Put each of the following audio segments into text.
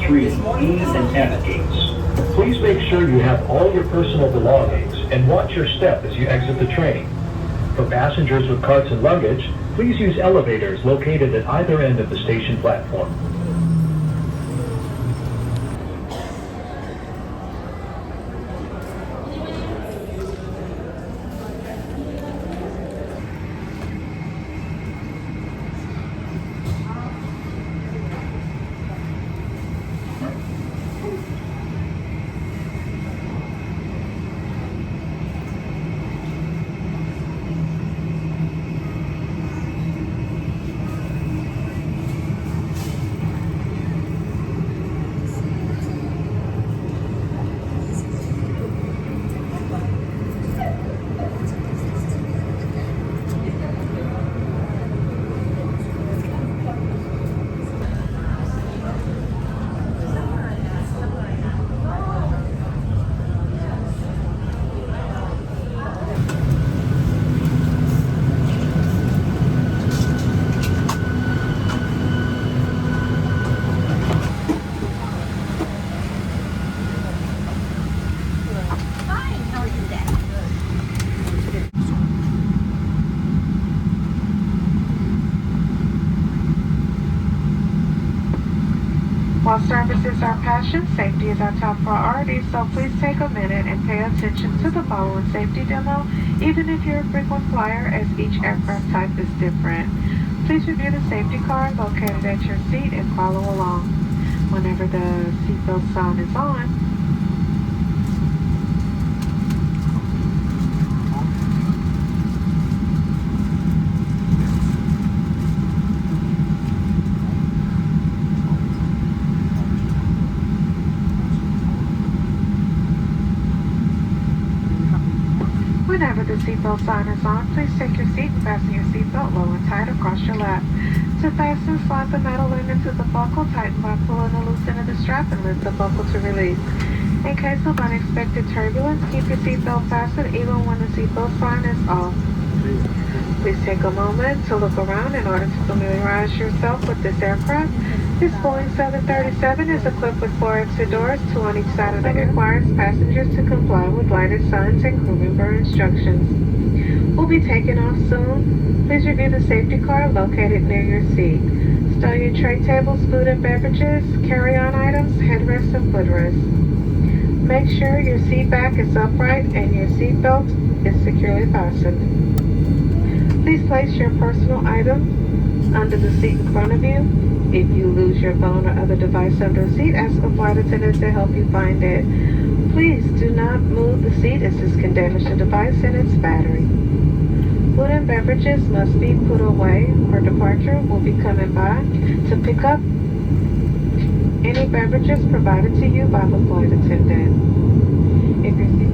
3, ease and navigate. Please make sure you have all your personal belongings and watch your step as you exit the train. For passengers with carts and luggage, please use elevators located at either end of the station platform. While service is our passion, safety is our top priority, so please take a minute and pay attention to the following safety demo, even if you're a frequent flyer, as each aircraft type is different. Please review the safety card located at your seat and follow along. Whenever the seatbelt sign is on, Whenever the seatbelt sign is on, please take your seat and fasten your seatbelt low and tight across your lap. To fasten, slide the metal end into the buckle, tighten by pulling the loose end of the strap and lift the buckle to release. In case of unexpected turbulence, keep your seatbelt fastened even when the seatbelt sign is off. Please take a moment to look around in order to familiarize yourself with this aircraft. This Boeing 737 is equipped with 4 exit doors, 2 on each side of it, and requires passengers to comply with lighted signs and crew member instructions. We'll be taking off soon. Please review the safety card located near your seat. Stow your tray tables, food and beverages, carry-on items, headrests, and footrests. Make sure your seat back is upright and your seat belt is securely fastened. Please place your personal items under the seat in front of you. If you lose your phone or other device under a seat, ask a flight attendant to help you find it. Please do not move the seat as this can damage the device and its battery. Food and beverages must be put away for departure. We'll be coming by to pick up any beverages provided to you by the flight attendant. If your seat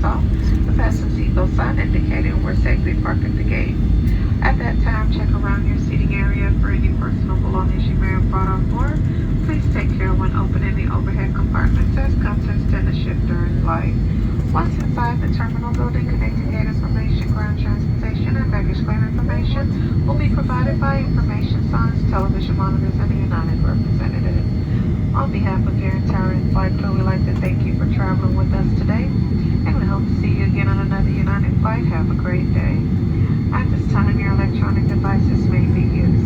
off, the fasten seatbelt sign indicating where safely park at the gate. At that time, check around your seating area for any personal belongings you may have brought on board. Please take care when opening the overhead compartments as contents tend to shift during flight. Once inside the terminal building, connecting gate information, ground transportation, and baggage claim information will be provided by information signs, television monitors, and a United representative. On behalf of your entire in-flight crew, we'd like to thank you for traveling with us today, and we hope to see you again on another United flight. Have a great day. At this time, your electronic devices may be used.